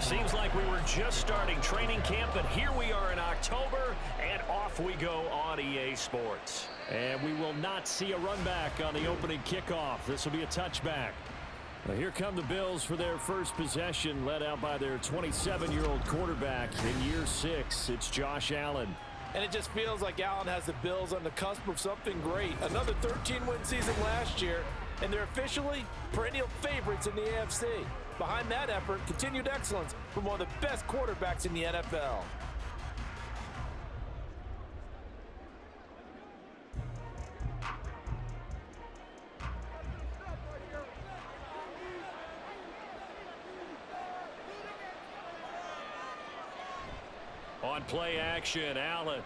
Seems like we were just starting training camp, but here we are in October, and off we go on EA Sports. And we will not see a run back on the opening kickoff. This will be a touchback. Well, here come the Bills for their first possession, led out by their 27-year-old quarterback in year 6. It's Josh Allen. And it just feels like Allen has the Bills on the cusp of something great. Another 13-win season last year, and they're officially perennial favorites in the AFC. Behind that effort, continued excellence from one of the best quarterbacks in the NFL. On play action, Allen.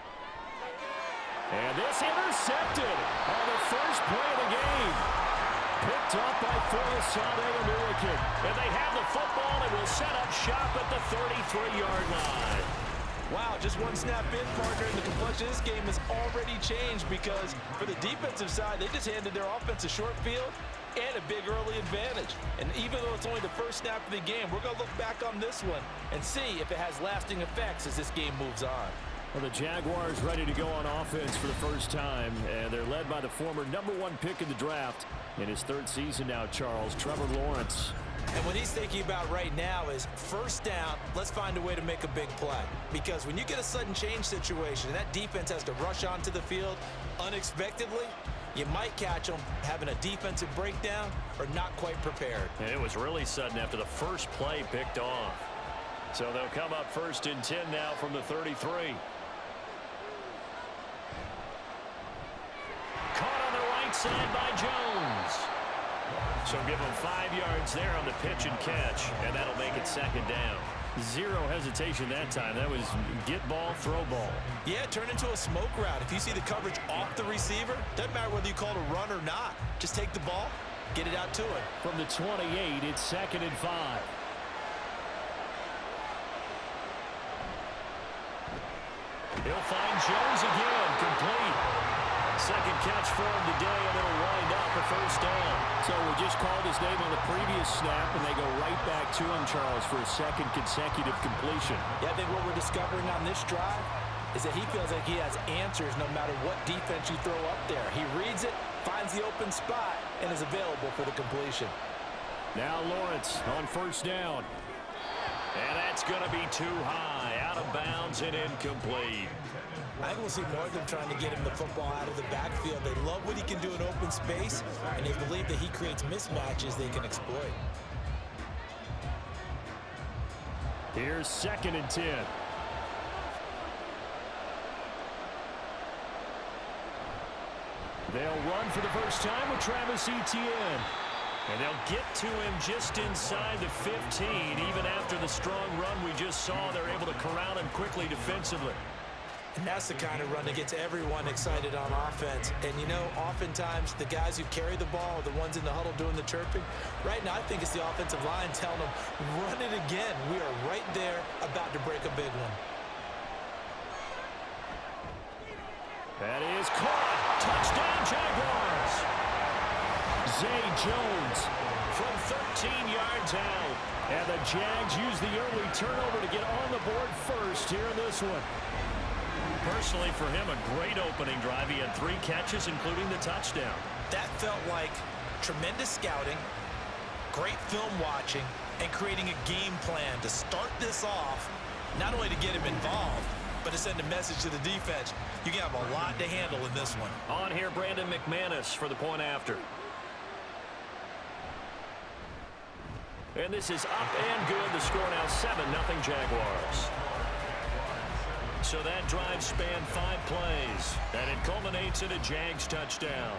And this intercepted on the first play of the game. Picked up by Forrest. And they have the football and will set up shop at the 33-yard line. Wow, just one snap in, partner, and the complexion of this game has already changed because for the defensive side, they just handed their offense a short field and a big early advantage. And even though it's only the first snap of the game, we're going to look back on this one and see if it has lasting effects as this game moves on. Well, the Jaguars ready to go on offense for the first time, and they're led by the former #1 pick in the draft in his 3rd season now, Charles, Trevor Lawrence. And what he's thinking about right now is first down, let's find a way to make a big play. Because when you get a sudden change situation and that defense has to rush onto the field unexpectedly, you might catch them having a defensive breakdown or not quite prepared. And it was really sudden after the first play picked off. So they'll come up 1st and 10 now from the 33. Caught on the right side by Jones. So give him 5 yards there on the pitch and catch, and that'll make it 2nd down. Zero hesitation that time. That was get ball, throw ball. Yeah, turn into a smoke route. If you see the coverage off the receiver, doesn't matter whether you call it a run or not. Just take the ball, get it out to it. From the 28, it's 2nd and 5. He'll find Jones again, complete. 2nd catch for him today, and it'll wind up a 1st down. So we just called his name on the previous snap, and they go right back to him, Charles, for a 2nd consecutive completion. Yeah, I think what we're discovering on this drive is that he feels like he has answers no matter what defense you throw up there. He reads it, finds the open spot, and is available for the completion. Now Lawrence on 1st down. And that's going to be too high, out of bounds and incomplete. I think we'll see more of them trying to get him the football out of the backfield. They love what he can do in open space, and they believe that he creates mismatches they can exploit. Here's 2nd and 10. They'll run for the first time with Travis Etienne. And they'll get to him just inside the 15. Even after the strong run we just saw, they're able to corral him quickly defensively. And that's the kind of run that gets everyone excited on offense. And, you know, oftentimes the guys who carry the ball are the ones in the huddle doing the chirping. Right now, I think it's the offensive line telling them, run it again. We are right there about to break a big one. That is caught. Touchdown, Jaguars. Zay Jones from 13 yards out. And the Jags use the early turnover to get on the board first here in this one. Personally, for him, a great opening drive. He had 3 catches, including the touchdown. That felt like tremendous scouting, great film watching, and creating a game plan to start this off, not only to get him involved, but to send a message to the defense. You can have a lot to handle in this one. On here, Brandon McManus for the point after. And this is up and good. The score now 7-0 Jaguars. So that drive spanned 5 plays, and it culminates in a Jags touchdown.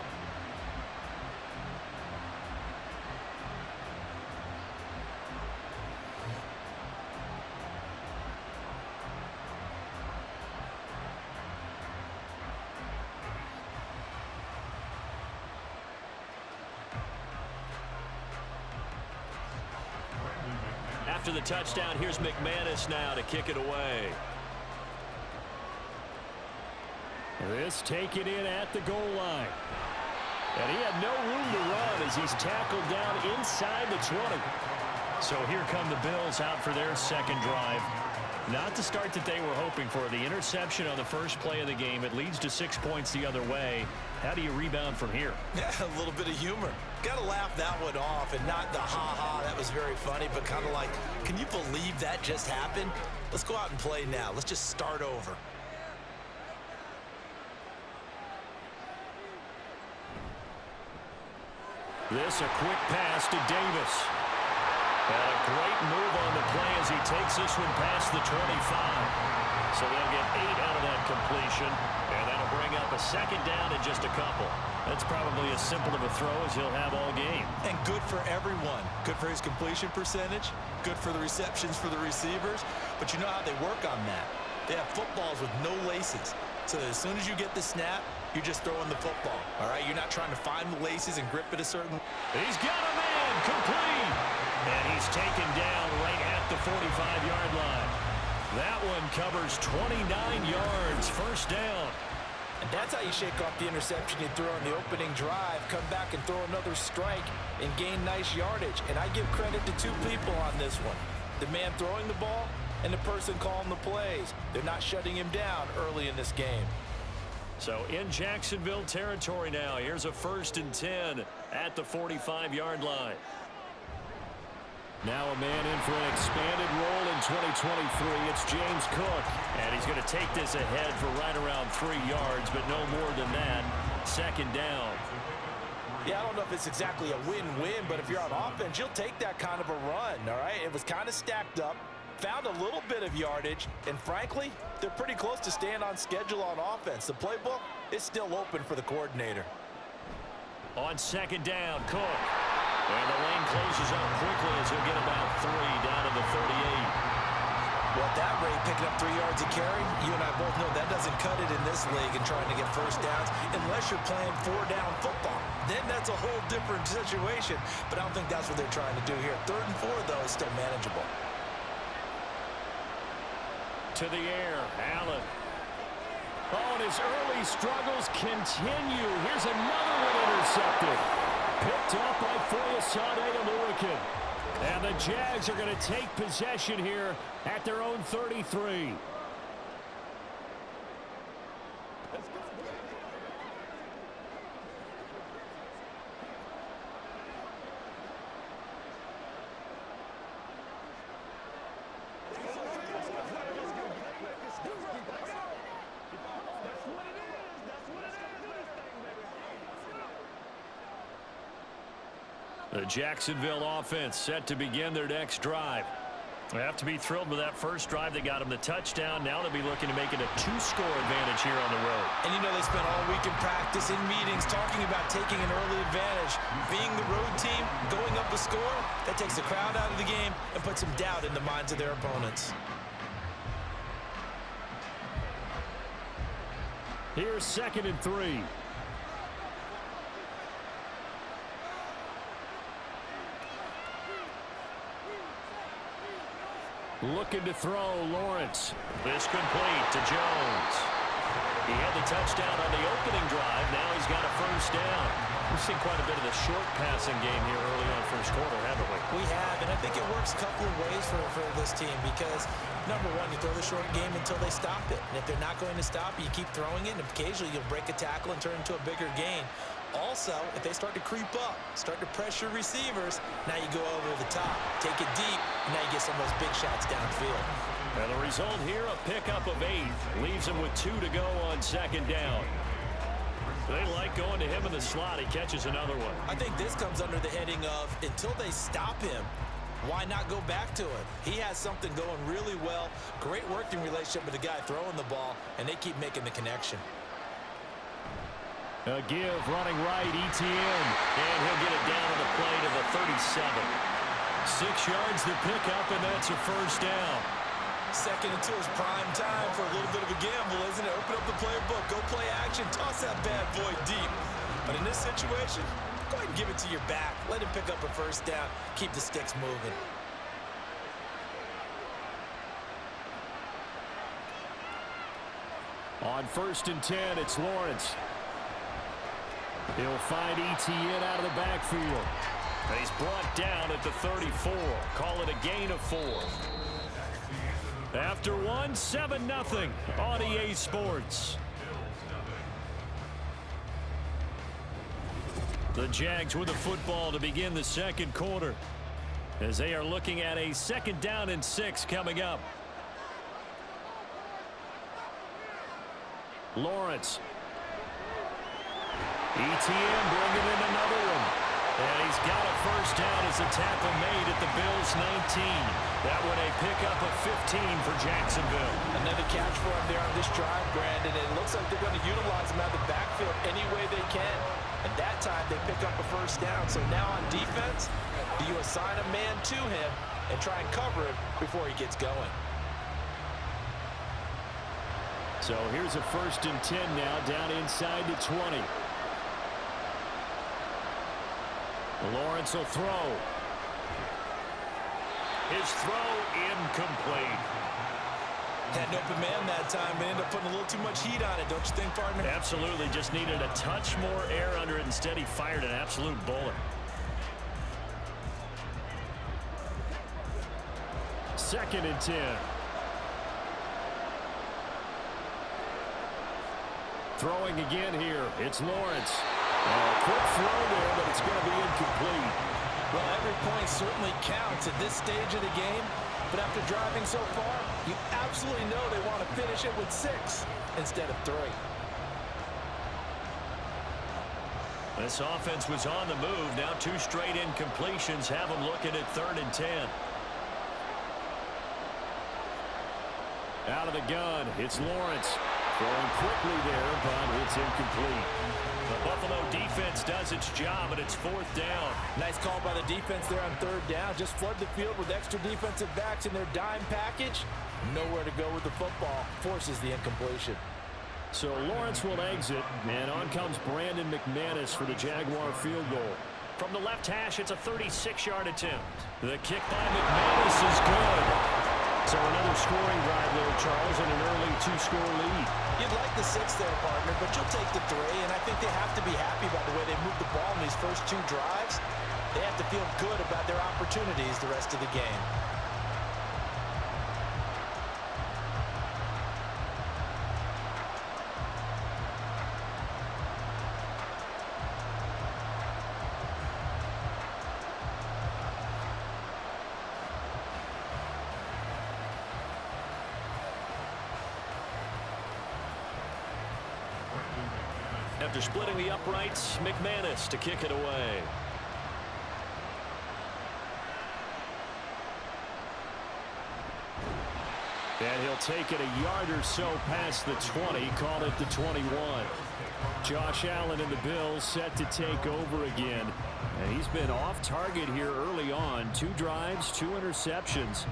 After the touchdown, here's McManus now to kick it away. This taken in at the goal line. And he had no room to run as he's tackled down inside the 20. So here come the Bills out for their second drive. Not the start that they were hoping for. The interception on the first play of the game. It leads to 6 points the other way. How do you rebound from here? Yeah, a little bit of humor. Got to laugh that one off, and not the ha-ha, that was very funny, but kind of like, can you believe that just happened? Let's go out and play now. Let's just start over. This a quick pass to Davis. And a great move on the play as he takes this one past the 25. So they'll get 8 out of that completion, and that'll bring up a second down in just a couple. That's probably as simple of a throw as he'll have all game. And good for everyone. Good for his completion percentage. Good for the receptions for the receivers. But you know how they work on that. They have footballs with no laces. So that as soon as you get the snap, you're just throwing the football. All right? You're not trying to find the laces and grip it a certain way. He's got a man complete. And he's taken down right at the 45-yard line. That one covers 29 yards, first down. And that's how you shake off the interception you threw on the opening drive, come back and throw another strike and gain nice yardage. And I give credit to two people on this one. The man throwing the ball and the person calling the plays. They're not shutting him down early in this game. So in Jacksonville territory now, here's a 1st and 10 at the 45-yard line. Now a man in for an expanded role in 2023. It's James Cook. And he's going to take this ahead for right around 3 yards, but no more than that. Second down. Yeah, I don't know if it's exactly a win-win, but if you're on offense, you'll take that kind of a run, all right? It was kind of stacked up, found a little bit of yardage, and frankly, they're pretty close to staying on schedule on offense. The playbook is still open for the coordinator. On second down, Cook. And the lane closes up quickly as he'll get about 3 down to the 38. Well, at that rate, picking up 3 yards a carry, you and I both know that doesn't cut it in this league and trying to get first downs unless you're playing 4-down football. Then that's a whole different situation, but I don't think that's what they're trying to do here. 3rd and 4, though, is still manageable. To the air, Allen. Oh, and his early struggles continue. Here's another one intercepted. Picked up by Foyesade Oluwakin. And the Jags are going to take possession here at their own 33. The Jacksonville offense set to begin their next drive. They have to be thrilled with that first drive. They got them the touchdown. Now they'll be looking to make it a 2-score advantage here on the road. And you know they spent all week in practice, in meetings, talking about taking an early advantage. Being the road team, going up a score, that takes the crowd out of the game and puts some doubt in the minds of their opponents. Here's 2nd and 3. Looking to throw, Lawrence. This complete to Jones. He had the touchdown on the opening drive. Now he's got a first down. We've seen quite a bit of the short passing game here early on first quarter, haven't we? We have, and I think it works a couple of ways for this team because, number one, you throw the short game until they stop it. And if they're not going to stop it, you keep throwing it, and occasionally you'll break a tackle and turn into a bigger gain. Also, if they start to creep up, start to pressure receivers, now you go over the top, take it deep, and now you get some of those big shots downfield. And the result here, a pickup of 8. Leaves him with 2 to go on second down. They like going to him in the slot. He catches another one. I think this comes under the heading of until they stop him, why not go back to it? He has something going really well. Great working relationship with the guy throwing the ball, and they keep making the connection. A give running right, Etienne. And he'll get it down on the play to the 37. 6 yards to pick up, and that's a first down. 2nd and 2 is prime time for a little bit of a gamble, isn't it? Open up the playbook, go play action, toss that bad boy deep. But in this situation, go ahead and give it to your back. Let him pick up a first down. Keep the sticks moving. On 1st and 10, it's Lawrence. He'll find Etienne out of the backfield. And he's brought down at the 34. Call it a gain of 4. After one, 7-0 on EA Sports. The Jags with the football to begin the second quarter, as they are looking at a 2nd down and 6 coming up. Lawrence. ETN bringing in another one. And he's got a first down as the tackle made at the Bills' 19. That one a pickup of 15 for Jacksonville. Another catch for him there on this drive, Brandon. And it looks like they're going to utilize him out of the backfield any way they can. And that time they pick up a first down. So now on defense, do you assign a man to him and try and cover him before he gets going? So here's a 1st and 10 now, down inside the 20. Lawrence will throw. His throw incomplete. Had an open man that time, but ended up putting a little too much heat on it, don't you think, partner? Absolutely. Just needed a touch more air under it. Instead, he fired an absolute bullet. 2nd and 10. Throwing again here. It's Lawrence. Quick throw there, but it's going to be incomplete. Well, every point certainly counts at this stage of the game. But after driving so far, you absolutely know they want to finish it with 6 instead of 3. This offense was on the move. Now 2 straight incompletions have them looking at 3rd and 10. Out of the gun, it's Lawrence. Throwing quickly there, but it's incomplete. The Buffalo defense does its job, and it's 4th down. Nice call by the defense there on 3rd down. Just flood the field with extra defensive backs in their dime package. Nowhere to go with the football. Forces the incompletion. So Lawrence will exit, and on comes Brandon McManus for the Jaguar field goal. From the left hash, it's a 36-yard attempt. The kick by McManus is good. So another scoring drive there, Charles, and an early 2-score lead. You'd like the 6 there, partner, but you'll take the 3, and I think they have to be happy about the way they moved the ball in these first 2 drives. They have to feel good about their opportunities the rest of the game. After splitting the uprights, McManus to kick it away. And he'll take it a yard or so past the 20, call it the 21. Josh Allen and the Bills set to take over again. And he's been off target here early on. 2 drives, 2 interceptions.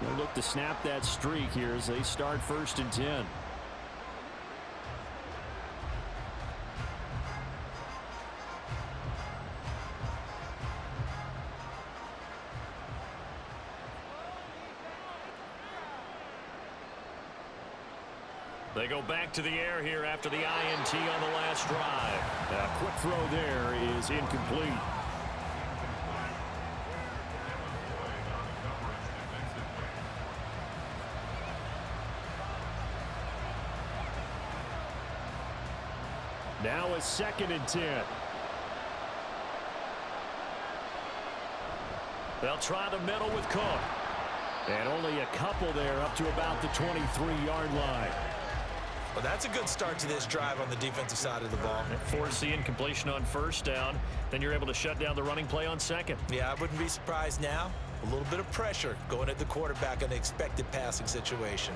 They'll look to snap that streak here as they start 1st and 10. They go back to the air here after the INT on the last drive. A quick throw there is incomplete. Now a 2nd and 10. They'll try the middle with Cook. And only a couple there up to about the 23-yard line. Well, that's a good start to this drive on the defensive side of the ball. Force the incompletion on 1st down. Then you're able to shut down the running play on 2nd. Yeah, I wouldn't be surprised now. A little bit of pressure going at the quarterback on the expected passing situation.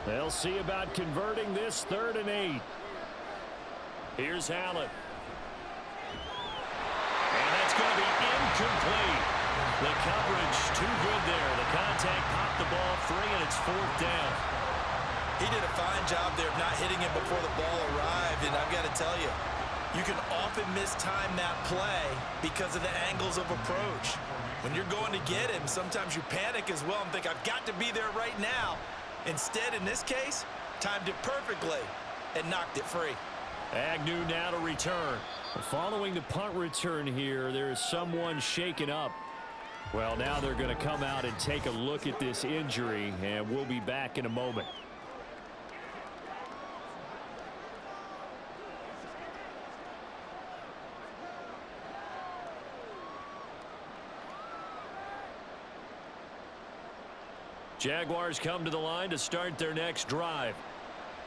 They'll see about converting this 3rd and 8. Here's Allen. And that's going to be incomplete. The coverage too good there. The contact popped the ball free, and it's 4th down. He did a fine job there of not hitting him before the ball arrived, and I've got to tell you, you can often mistime that play because of the angles of approach. When you're going to get him, sometimes you panic as well and think, I've got to be there right now. Instead, in this case, timed it perfectly and knocked it free. Agnew now to return. Following the punt return here, there is someone shaken up. Well, now they're going to come out and take a look at this injury, and we'll be back in a moment. Jaguars come to the line to start their next drive.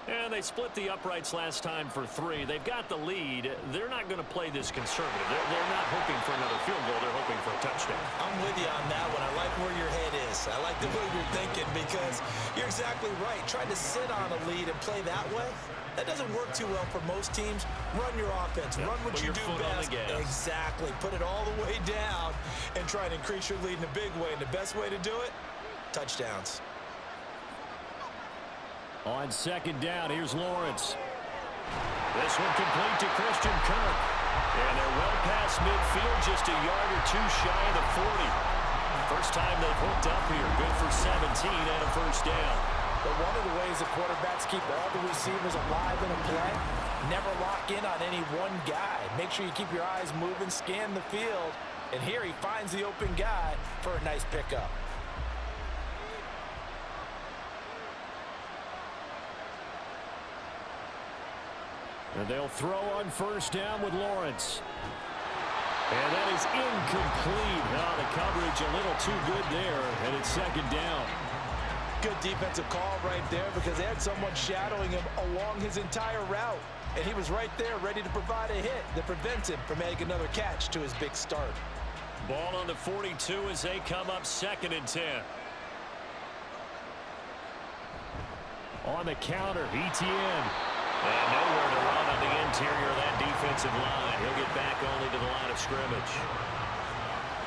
And they split the uprights last time for 3. They've got the lead. They're not going to play this conservative. They're not hoping for another field goal. They're hoping for a touchdown. I'm with you on that one. I like where your head is. I like the way you're thinking because you're exactly right. Trying to sit on a lead and play that way, that doesn't work too well for most teams. Run your offense. Run what you do best. Exactly. Put it all the way down and try and increase your lead in a big way. And the best way to do it, touchdowns. On second down, here's Lawrence. This one complete to Christian Kirk. And they're well past midfield, just a yard or two shy of the 40. First time they've hooked up here. Good for 17 and a first down. But one of the ways the quarterbacks keep all the receivers alive in a play, never lock in on any one guy. Make sure you keep your eyes moving, scan the field. And here he finds the open guy for a nice pickup. And they'll throw on first down with Lawrence. And that is incomplete. Oh, the coverage a little too good there, and it's second down. Good defensive call right there because they had someone shadowing him along his entire route. And he was right there ready to provide a hit that prevents him from making another catch to his big start. Ball on the 42 as they come up 2nd and 10. On the counter, ETN. And nowhere to run on the interior of that defensive line. He'll get back only to the line of scrimmage.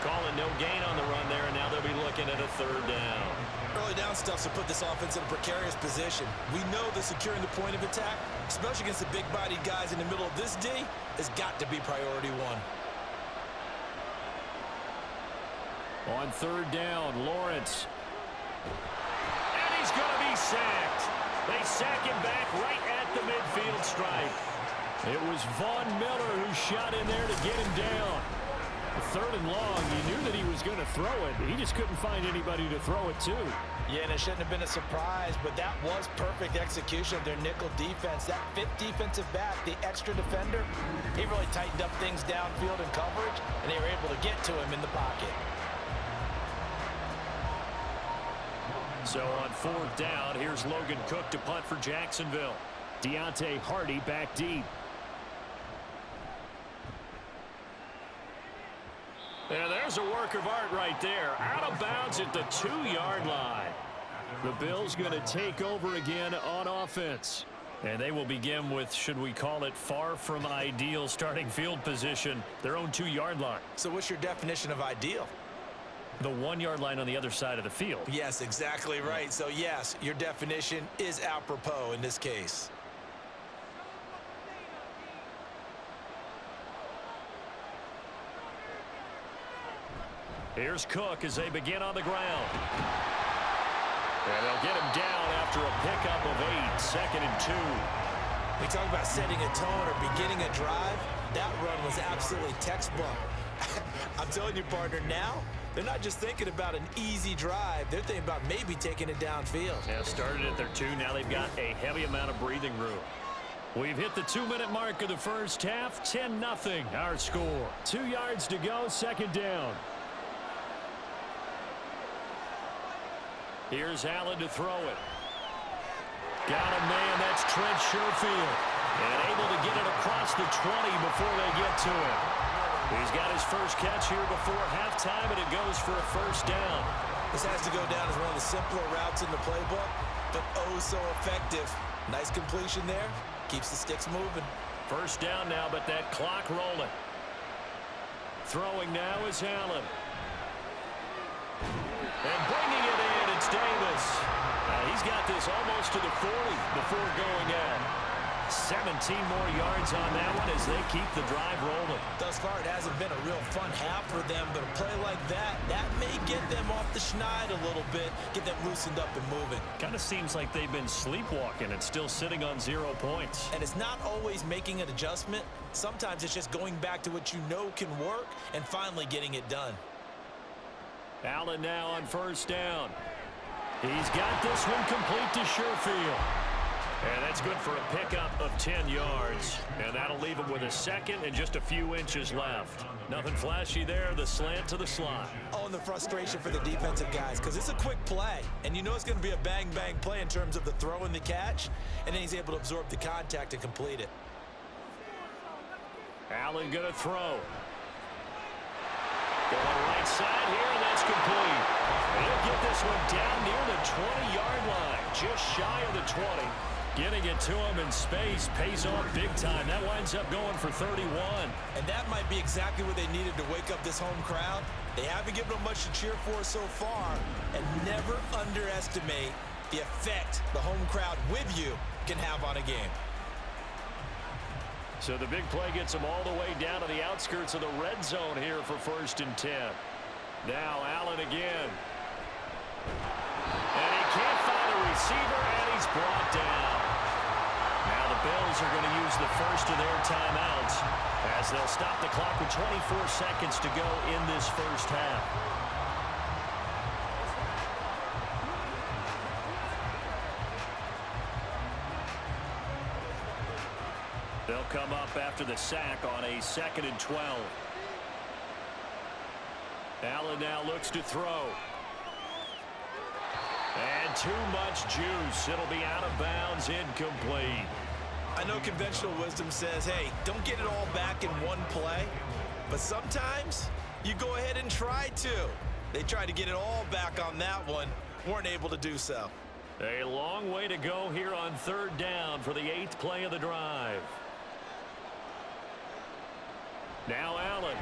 Calling no gain on the run there, and now they'll be looking at a 3rd down. Early down stuff to put this offense in a precarious position. We know that securing the point of attack, especially against the big-bodied guys in the middle of this D, has got to be priority 1. On 3rd down, Lawrence. And he's going to be sacked. They sack him back right at the midfield stripe. It was Von Miller who shot in there to get him down. 3rd and long, you knew that he was going to throw it. He just couldn't find anybody to throw it to. Yeah, and it shouldn't have been a surprise, but that was perfect execution of their nickel defense. That 5th defensive back, the extra defender, he really tightened up things downfield in coverage, and they were able to get to him in the pocket. So on 4th down, here's Logan Cook to punt for Jacksonville. Deontay Hardy back deep. And there's a work of art right there. Out of bounds at the 2-yard line. The Bills going to take over again on offense. And they will begin with, should we call it, far from ideal starting field position, their own 2-yard line. So what's your definition of ideal? The 1-yard line on the other side of the field. Yes, exactly right. So, yes, your definition is apropos in this case. Here's Cook as they begin on the ground. And they'll get him down after a pickup of 8, 2nd and 2. We talk about setting a tone or beginning a drive. That run was absolutely textbook. I'm telling you, partner, now they're not just thinking about an easy drive. They're thinking about maybe taking it downfield. Yeah, started at their 2. Now they've got a heavy amount of breathing room. We've hit the 2-minute mark of the first half. 10-0 our score. 2 yards to go, 2nd down. Here's Allen to throw it. Got a man, that's Trent Sherfield. And able to get it across the 20 before they get to it. He's got his first catch here before halftime, and it goes for a first down. This has to go down as one of the simpler routes in the playbook, but oh so effective. Nice completion there. Keeps the sticks moving. First down now, but that clock rolling. Throwing now is Allen. And bringing it in, it's Davis. He's got this almost to the 40 before going out. 17 more yards on that one as they keep the drive rolling. Thus far, it hasn't been a real fun half for them, but a play like that may get them off the schneid a little bit, get them loosened up and moving. Kind of seems like they've been sleepwalking and still sitting on 0 points. And it's not always making an adjustment. Sometimes it's just going back to what you know can work and finally getting it done. Allen now on first down. He's got this one complete to Sherfield. And that's good for a pickup of 10 yards. And that'll leave him with a second and just a few inches left. Nothing flashy there, the slant to the slot. Oh, and the frustration for the defensive guys, because it's a quick play. And you know it's going to be a bang-bang play in terms of the throw and the catch. And then he's able to absorb the contact and complete it. Allen going to throw. Going right side here, and that's complete. He'll get this one down near the 20-yard line, just shy of the 20. Getting it to him in space pays off big time. That winds up going for 31. And that might be exactly what they needed to wake up this home crowd. They haven't given them much to cheer for so far. And never underestimate the effect the home crowd with you can have on a game. So the big play gets them all the way down to the outskirts of the red zone here for 1st and 10. Now Allen again. And he can't find a receiver, and he's brought down. Now the Bills are going to use the first of their timeouts as they'll stop the clock with 24 seconds to go in this first half. They'll come up after the sack on a 2nd and 12. Allen now looks to throw. And too much juice. It'll be out of bounds, incomplete. I know conventional wisdom says, hey, don't get it all back in one play. But sometimes you go ahead and try to. They tried to get it all back on that one. Weren't able to do so. A long way to go here on 3rd down for the 8th play of the drive. Now Allen.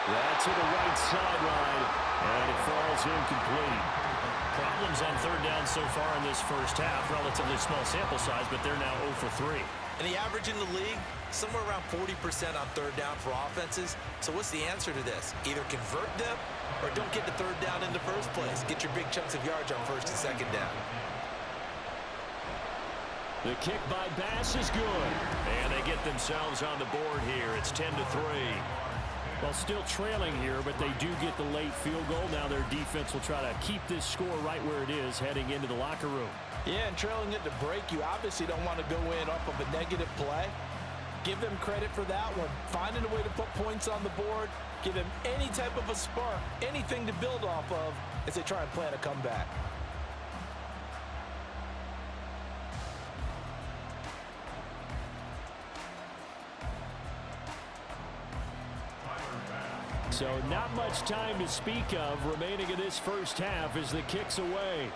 That to the right sideline, and it falls incomplete. Problems on 3rd down so far in this first half. Relatively small sample size, but they're now 0 for 3. And the average in the league, somewhere around 40% on 3rd down for offenses. So what's the answer to this? Either convert them or don't get to 3rd down in the first place. Get your big chunks of yards on 1st and 2nd down. The kick by Bass is good. And they get themselves on the board here. It's 10 to 3. Well, still trailing here, but they do get the late field goal. Now their defense will try to keep this score right where it is heading into the locker room. Yeah, and trailing it to break, you obviously don't want to go in off of a negative play. Give them credit for that one. Finding a way to put points on the board, give them any type of a spark, anything to build off of as they try and plan a comeback. So not much time to speak of remaining in this first half as the kick's away.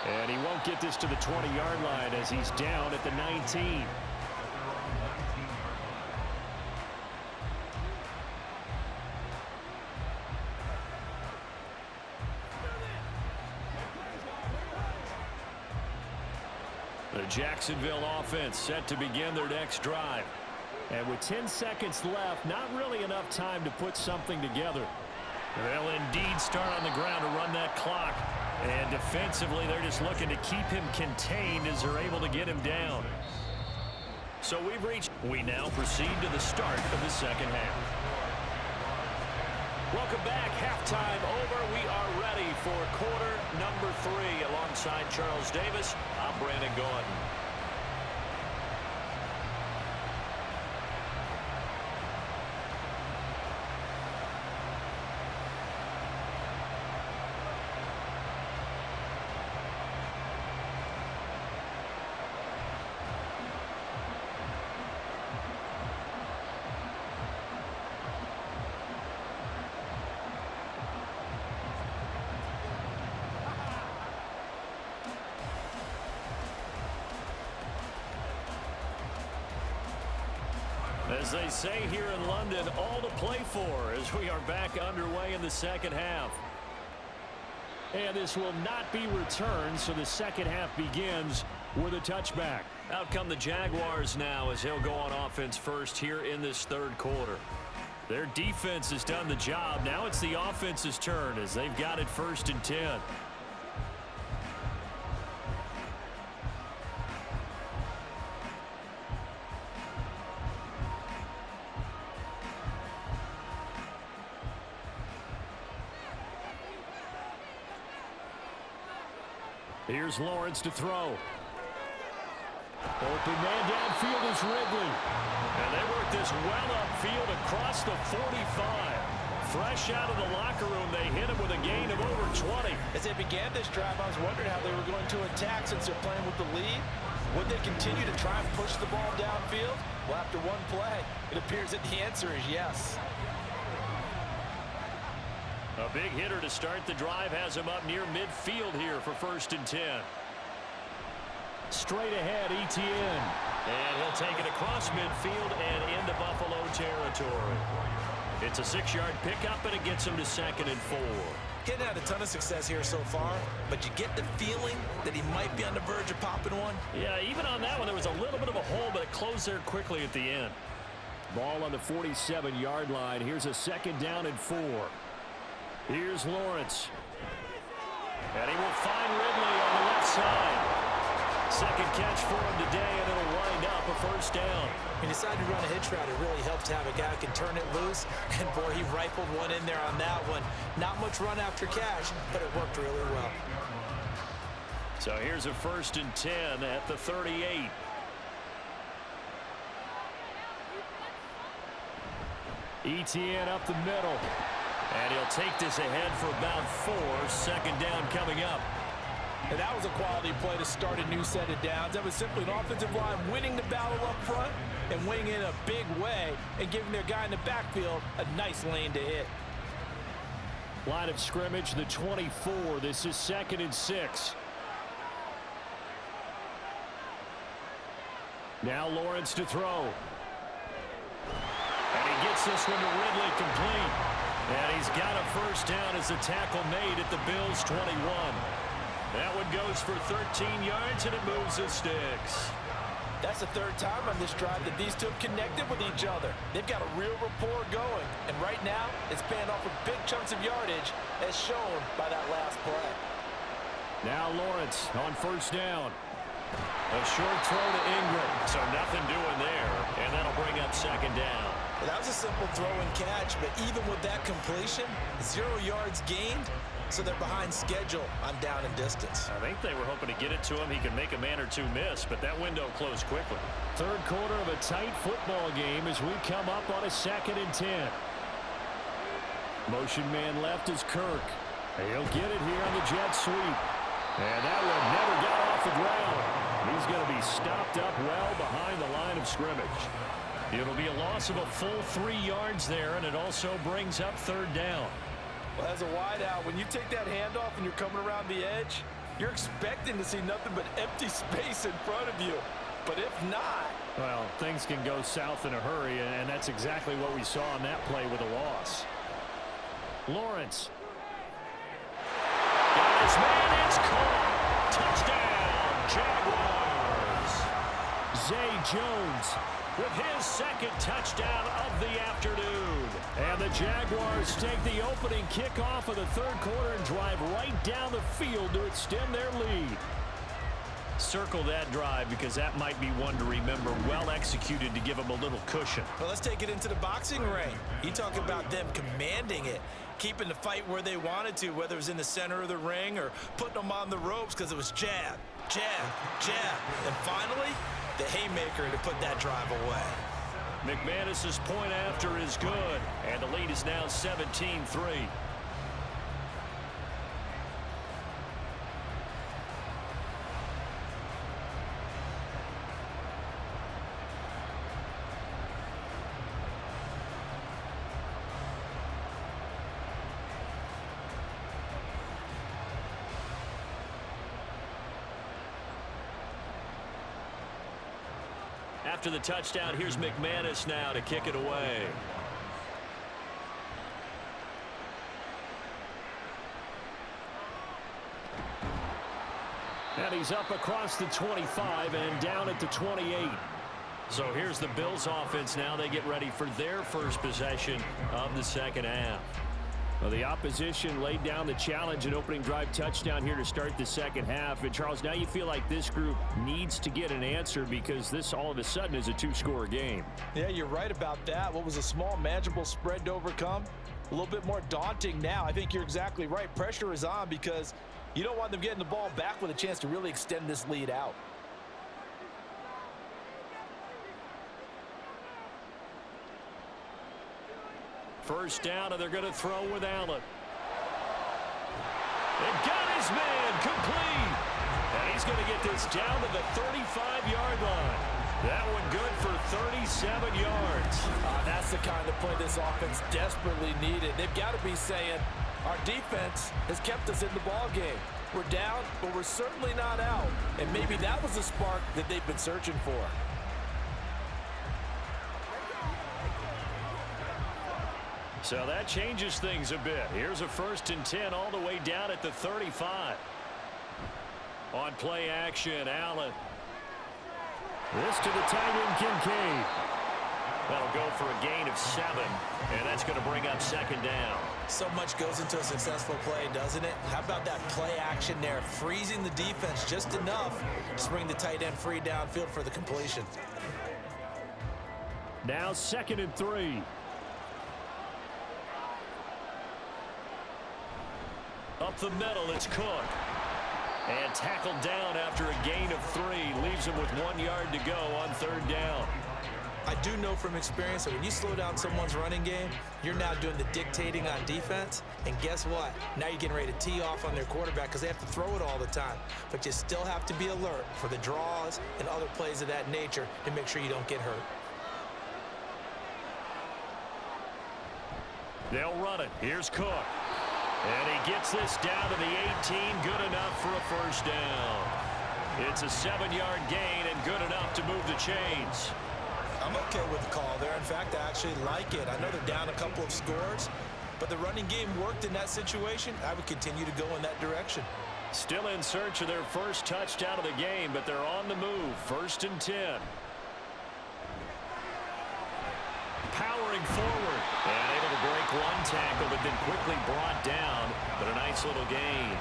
And he won't get this to the 20-yard line as he's down at the 19. The Jacksonville offense set to begin their next drive. And with 10 seconds left, not really enough time to put something together. They'll indeed start on the ground to run that clock. And defensively, they're just looking to keep him contained as they're able to get him down. So we now proceed to the start of the second half. Welcome back. Halftime over. We are ready for quarter number 3. Alongside Charles Davis, I'm Brandon Gordon. As they say here in London, all to play for as we are back underway in the second half. And this will not be returned, so the second half begins with a touchback. Out come the Jaguars now as he'll go on offense first here in this third quarter. Their defense has done the job. Now it's the offense's turn as they've got it 1st and 10. Here's Lawrence to throw. Open man downfield is Ridley. And they work this well upfield across the 45. Fresh out of the locker room, they hit him with a gain of over 20. As they began this drive, I was wondering how they were going to attack since they're playing with the lead. Would they continue to try and push the ball downfield? Well, after one play, it appears that the answer is yes. A big hitter to start the drive has him up near midfield here for 1st and 10. Straight ahead, Etienne. And he'll take it across midfield and into Buffalo territory. It's a 6-yard pickup, and it gets him to 2nd and 4. Getting had a ton of success here so far, but you get the feeling that he might be on the verge of popping one. Yeah, even on that one, there was a little bit of a hole, but it closed there quickly at the end. Ball on the 47-yard line. Here's a 2nd down and 4. Here's Lawrence. And he will find Ridley on the left side. Second catch for him today, and it'll wind up a 1st down. He decided to run a hitch route. It really helps to have a guy who can turn it loose. And, boy, he rifled one in there on that one. Not much run after catch, but it worked really well. So here's a 1st and 10 at the 38. Etienne up the middle. And he'll take this ahead for about 4. 2nd down coming up. And that was a quality play to start a new set of downs. That was simply an offensive line winning the battle up front and winning in a big way and giving their guy in the backfield a nice lane to hit. Line of scrimmage, the 24. This is 2nd and 6. Now Lawrence to throw. And he gets this one to Ridley complete. And he's got a 1st down as the tackle made at the Bills' 21. That one goes for 13 yards, and it moves the sticks. That's the 3rd time on this drive that these two have connected with each other. They've got a real rapport going. And right now, it's paying off with big chunks of yardage, as shown by that last play. Now Lawrence on 1st down. A short throw to Ingram. So nothing doing there, and that'll bring up 2nd down. Well, that was a simple throw and catch, but even with that completion, 0 yards gained. So they're behind schedule on down and distance. I think they were hoping to get it to him. He could make a man or two miss, but that window closed quickly. 3rd quarter of a tight football game as we come up on a 2nd and 10. Motion man left is Kirk. He'll get it here on the jet sweep. And that one never got off the ground. He's going to be stopped up well behind the line of scrimmage. It'll be a loss of a full 3 yards there, and it also brings up 3rd down. Well, as a wideout, when you take that handoff and you're coming around the edge, you're expecting to see nothing but empty space in front of you. But if not... Well, things can go south in a hurry, and that's exactly what we saw on that play with a loss. Lawrence. Got his man, it's caught. Touchdown, Jaguars. Zay Jones with his 2nd touchdown of the afternoon. And the Jaguars take the opening kickoff of the 3rd quarter and drive right down the field to extend their lead. Circle that drive because that might be one to remember. Well executed to give them a little cushion. Well, let's take it into the boxing ring. You talk about them commanding it, keeping the fight where they wanted to, whether it was in the center of the ring or putting them on the ropes because it was jab, jab, jab. And finally, the haymaker to put that drive away. McManus's point after is good, and the lead is now 17-3. After the touchdown, here's McManus now to kick it away. And he's up across the 25 and down at the 28. So here's the Bills offense now. They get ready for their first possession of the second half. Well, the opposition laid down the challenge, an opening drive touchdown here to start the second half. And, Charles, now you feel like this group needs to get an answer because this all of a sudden is a two-score game. Yeah, you're right about that. What was a small, manageable spread to overcome? A little bit more daunting now. I think you're exactly right. Pressure is on because you don't want them getting the ball back with a chance to really extend this lead out. First down, and they're going to throw with Allen. And got his man complete. And he's going to get this down to the 35-yard line. That one good for 37 yards. That's the kind of play this offense desperately needed. They've got to be saying, our defense has kept us in the ball game. We're down, but we're certainly not out. And maybe that was the spark that they've been searching for. So that changes things a bit. Here's a 1st and 10 all the way down at the 35. On play action, Allen. This to the tight end, Kincaid. That'll go for a gain of 7, and that's going to bring up second down. So much goes into a successful play, doesn't it? How about that play action there, freezing the defense just enough to bring the tight end free downfield for the completion. Now 2nd and 3. Up the middle, it's Cook. And tackled down after a gain of 3. Leaves him with 1 yard to go on 3rd down. I do know from experience that when you slow down someone's running game, you're now doing the dictating on defense. And guess what? Now you're getting ready to tee off on their quarterback because they have to throw it all the time. But you still have to be alert for the draws and other plays of that nature to make sure you don't get hurt. They'll run it. Here's Cook. And he gets this down to the 18. Good enough for a 1st down. It's a 7-yard gain and good enough to move the chains. I'm okay with the call there. In fact, I actually like it. I know they're down a couple of scores, but the running game worked in that situation. I would continue to go in that direction. Still in search of their first touchdown of the game, but they're on the move. 1st and 10. Powering forward. And able to break one tackle, but then quickly brought down. But a nice little gain.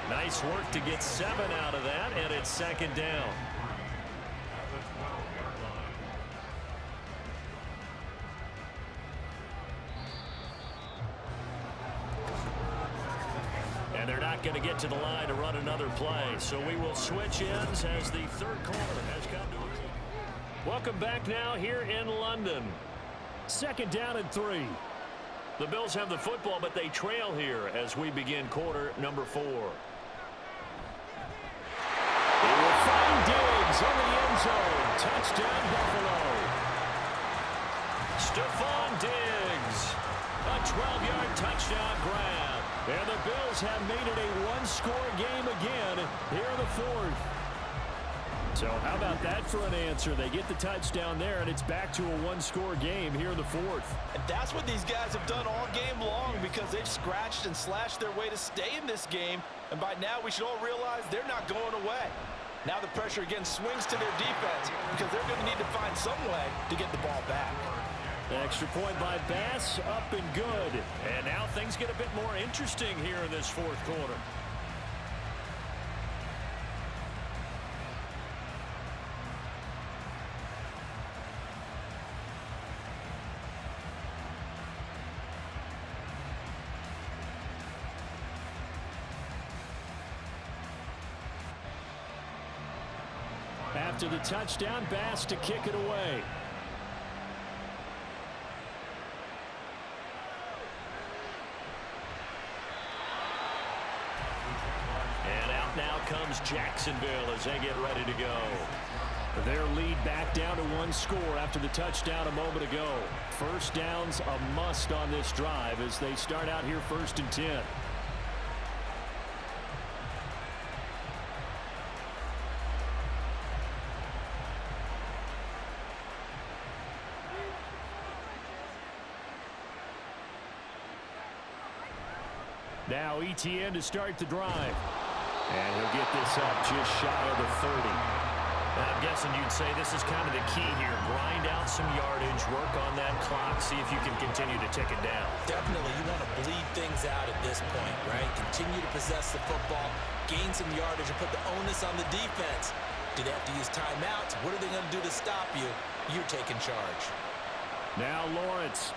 Nice work to get 7 out of that, and it's 2nd down. And they're not going to get to the line to run another play. So we will switch ends as the 3rd quarter has come to an end. Welcome back now here in London. 2nd down and 3. The Bills have the football, but they trail here as we begin quarter number 4. They will find Diggs in the end zone. Touchdown, Buffalo. Stephon Diggs. A 12-yard touchdown grab. And the Bills have made it a one-score game again here in the 4th. So how about that for an answer? They get the touchdown there, and it's back to a one-score game here in the 4th. And that's what these guys have done all game long because they've scratched and slashed their way to stay in this game. And by now, we should all realize they're not going away. Now the pressure again swings to their defense because they're going to need to find some way to get the ball back. Extra point by Bass, up and good. And now things get a bit more interesting here in this 4th quarter. After the touchdown, Bass to kick it away. And out now comes Jacksonville as they get ready to go. Their lead back down to 1 score after the touchdown a moment ago. 1st down's a must on this drive as they start out here 1st and 10. Now ETN to start the drive. And he'll get this up just shy of the 30. I'm guessing you'd say this is kind of the key here. Grind out some yardage, work on that clock, see if you can continue to tick it down. Definitely, you want to bleed things out at this point, right? Continue to possess the football, gain some yardage, and put the onus on the defense. Do they have to use timeouts? What are they going to do to stop you? You're taking charge. Now Lawrence.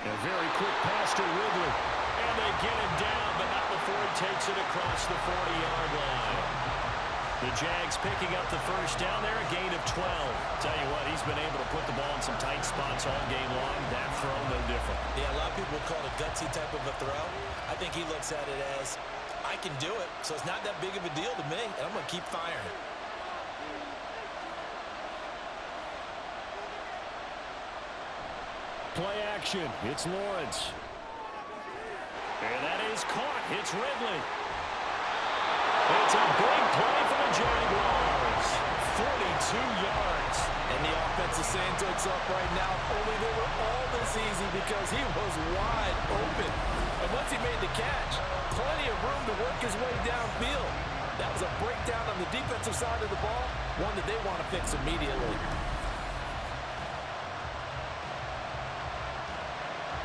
A very quick pass to Ridley. And they get him down, but not before he takes it across the 40-yard line. The Jags picking up the first down there, a gain of 12. Tell you what, he's been able to put the ball in some tight spots all game long. That throw, no different. Yeah, a lot of people would call it a gutsy type of a throw. I think he looks at it as, I can do it, so it's not that big of a deal to me, and I'm going to keep firing. Play action. It's Lawrence. And that is caught. It's Ridley. It's a big play for the Jaguars. 42 yards. And the offense is saying to itself right now, only they were all this easy because he was wide open. And once he made the catch, plenty of room to work his way downfield. That was a breakdown on the defensive side of the ball, one that they want to fix immediately.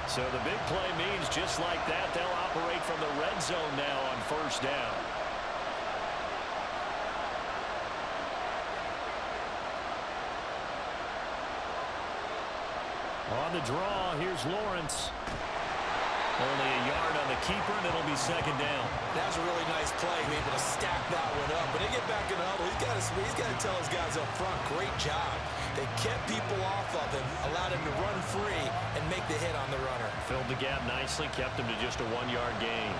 So the big play means just like that, they'll operate from the red zone now on first down. On the draw, here's Lawrence. Only a yard on the keeper, and it'll be second down. That was a really nice play, being able to stack that one up. When they get back in the huddle, he's got to tell his guys up front, great job. They kept people off of him, allowed him to run free, and make the hit on the runner. Filled the gap nicely, kept him to just a 1-yard gain.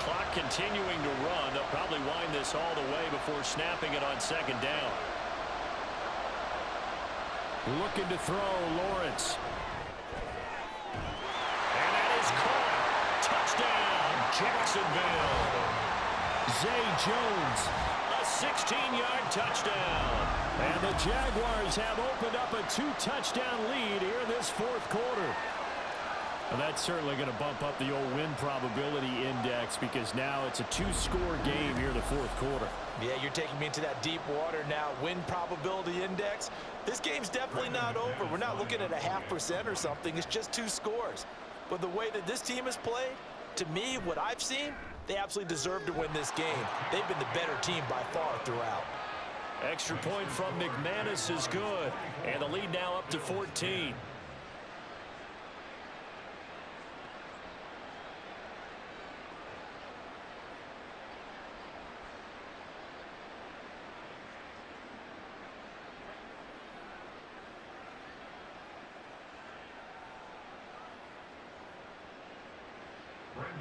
Clock continuing to run. They'll probably wind this all the way before snapping it on second down. Looking to throw, Lawrence. And that is caught. Touchdown, Jacksonville. Zay Jones. A 16-yard touchdown. And the Jaguars have opened up a 2-touchdown lead here in this fourth quarter. Well, that's certainly going to bump up the old win probability index because now it's a 2-score game here in the fourth quarter. Yeah, you're taking me into that deep water now. Win probability index. This game's definitely not over. We're not looking at a 0.5% or something. It's just 2 scores. But the way that this team has played, to me, what I've seen, they absolutely deserve to win this game. They've been the better team by far throughout. Extra point from McManus is good. And the lead now up to 14.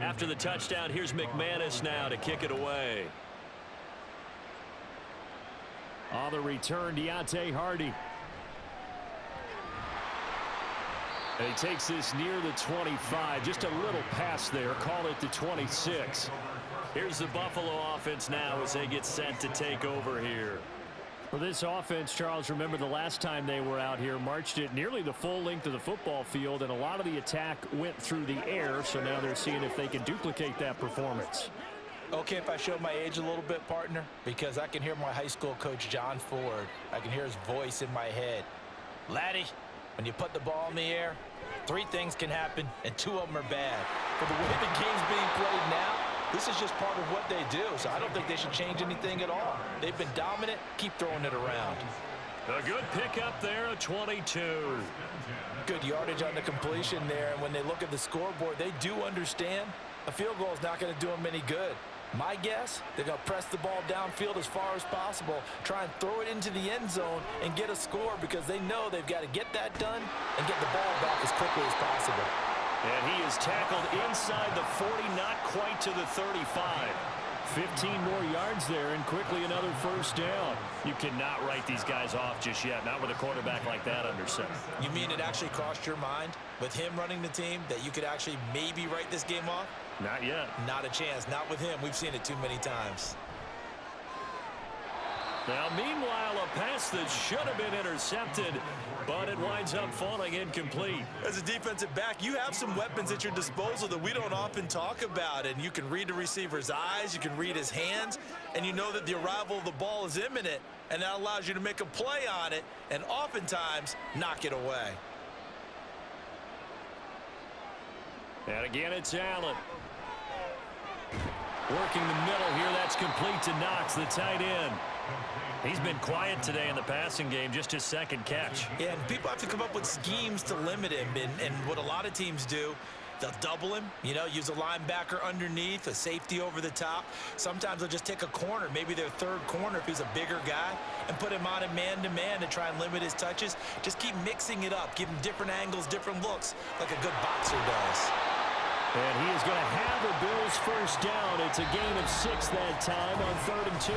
After the touchdown, here's McManus now to kick it away. On the return, Deontay Hardy. And he takes this near the 25. Just a little pass there. Call it the 26. Here's the Buffalo offense now as they get set to take over here. For this offense, Charles, remember the last time they were out here, marched it nearly the full length of the football field, and a lot of the attack went through the air, so now they're seeing if they can duplicate that performance. Okay, if I show my age a little bit, partner, because I can hear my high school coach, John Ford. I can hear his voice in my head. Laddie, when you put the ball in the air, 3 things can happen, and 2 of them are bad. For the way the game's being played now, this is just part of what they do, so I don't think they should change anything at all. They've been dominant. Keep throwing it around. A good pickup there, a 22. Good yardage on the completion there, and when they look at the scoreboard, they do understand a field goal is not going to do them any good. My guess, they're going to press the ball downfield as far as possible, try and throw it into the end zone and get a score because they know they've got to get that done and get the ball back as quickly as possible. And he is tackled inside the 40, not quite to the 35. 15 more yards there, and quickly another first down. You cannot write these guys off just yet, not with a quarterback like that under center. You mean it actually crossed your mind with him running the team that you could actually maybe write this game off? Not yet. Not a chance. Not with him. We've seen it too many times. Now, meanwhile, a pass that should have been intercepted, but it winds up falling incomplete. As a defensive back, you have some weapons at your disposal that we don't often talk about, and you can read the receiver's eyes, you can read his hands, and you know that the arrival of the ball is imminent, and that allows you to make a play on it and oftentimes knock it away. And again, it's Allen. Working the middle here, that's complete to Knox, the tight end. He's been quiet today in the passing game, just his second catch. Yeah, and people have to come up with schemes to limit him, and what a lot of teams do, they'll double him, you know, use a linebacker underneath, a safety over the top. Sometimes they'll just take a corner, maybe their third corner if he's a bigger guy, and put him on a man-to-man to try and limit his touches. Just keep mixing it up, give him different angles, different looks, like a good boxer does. And he is going to have the Bills first down. It's a gain of 6 that time on 3rd and 2.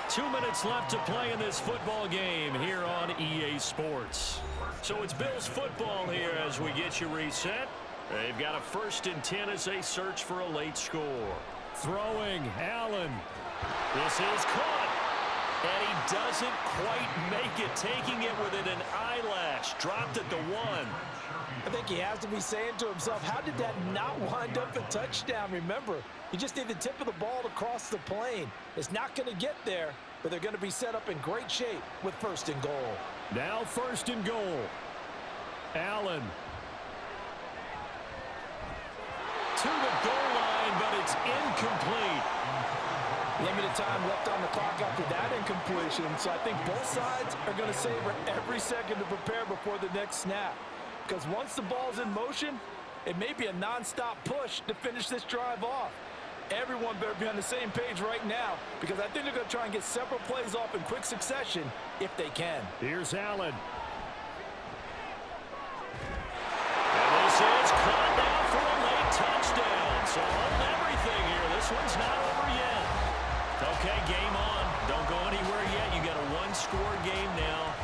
2 minutes left to play in this football game here on EA Sports. So it's Bills football here as we get you reset. They've got a 1st and 10 as they search for a late score. Throwing, Allen. This is caught. And he doesn't quite make it, taking it within an eyelash. Dropped at the 1. I think he has to be saying to himself, how did that not wind up a touchdown? Remember, you just need the tip of the ball to cross the plane. It's not going to get there, but they're going to be set up in great shape with 1st and goal. Now 1st and goal. Allen. To the goal line, but it's incomplete. Limited time left on the clock after that incompletion, so I think both sides are going to savor every second to prepare before the next snap. Because once the ball's in motion, it may be a nonstop push to finish this drive off. Everyone better be on the same page right now, because I think they're going to try and get several plays off in quick succession if they can. Here's Allen. And this is caught down for a late touchdown. So hold everything here. This one's not over yet. Okay, game on. Don't go anywhere yet. You got a 1-score game now.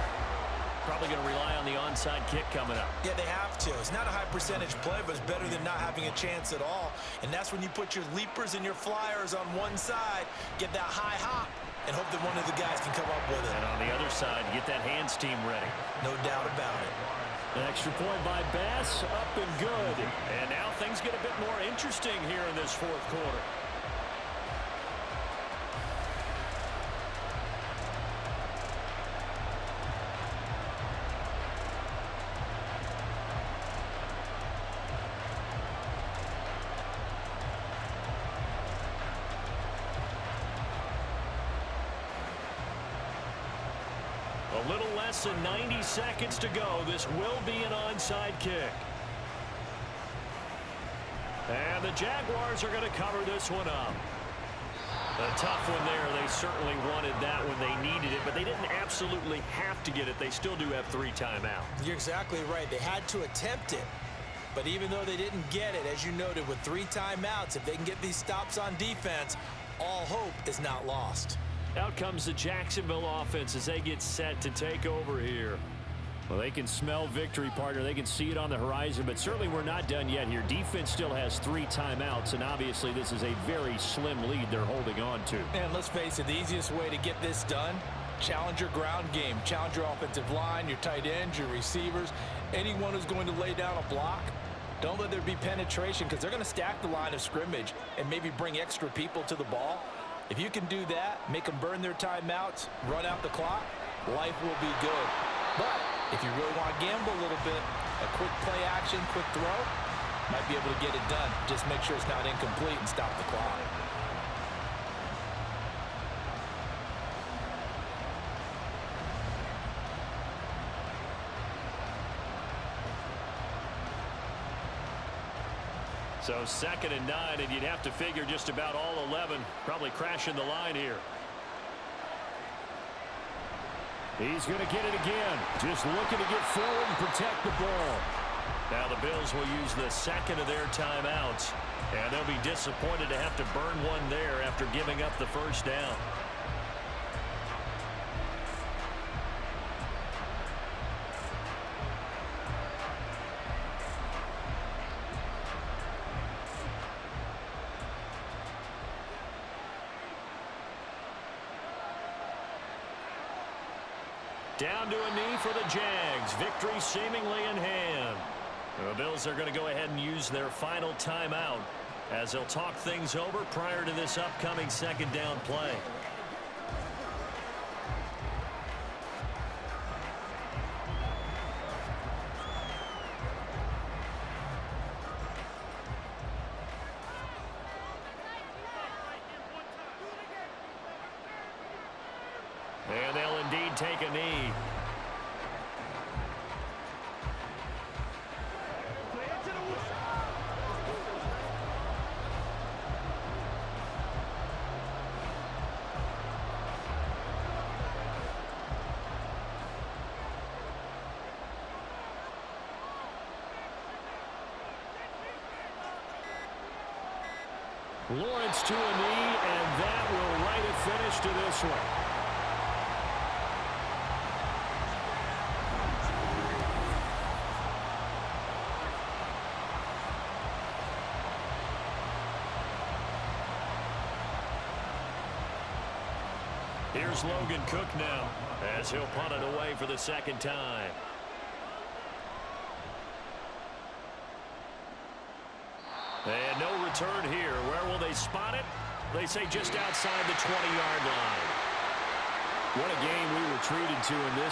Probably going to rely on the onside kick coming up. Yeah, they have to. It's not a high percentage play, but it's better than not having a chance at all. And that's when you put your leapers and your flyers on one side, get that high hop, and hope that one of the guys can come up with it. And on the other side, get that hands team ready. No doubt about it. An extra point by Bass, up and good. And now things get a bit more interesting here in this 4th quarter. A little less than 90 seconds to go. This will be an onside kick. And the Jaguars are going to cover this one up. A tough one there. They certainly wanted that when they needed it, but they didn't absolutely have to get it. They still do have 3 timeouts. You're exactly right. They had to attempt it. But even though they didn't get it, as you noted, with 3 timeouts, if they can get these stops on defense, all hope is not lost. Out comes the Jacksonville offense as they get set to take over here. Well, they can smell victory, partner. They can see it on the horizon, but certainly we're not done yet here. Defense still has 3 timeouts, and obviously this is a very slim lead they're holding on to. And let's face it, the easiest way to get this done, challenge your ground game. Challenge your offensive line, your tight ends, your receivers, anyone who's going to lay down a block. Don't let there be penetration, because they're going to stack the line of scrimmage and maybe bring extra people to the ball. If you can do that, make them burn their timeouts, run out the clock, life will be good. But if you really want to gamble a little bit, a quick play action, quick throw, might be able to get it done. Just make sure it's not incomplete and stop the clock. So 2nd and 9, and you'd have to figure just about all 11 probably crashing the line here. He's going to get it again. Just looking to get forward and protect the ball. Now the Bills will use the 2nd of their timeouts, and they'll be disappointed to have to burn one there after giving up the 1st down. Down to a knee for the Jags. Victory seemingly in hand. The Bills are going to go ahead and use their final timeout as they'll talk things over prior to this upcoming second down play. And they'll indeed take a knee. Lawrence to a knee, and that will write a finish to this one. Here's Logan Cook now as he'll punt it away for the second time. And no return here. Where will they spot it? They say just outside the 20-yard line. What a game we were treated to in this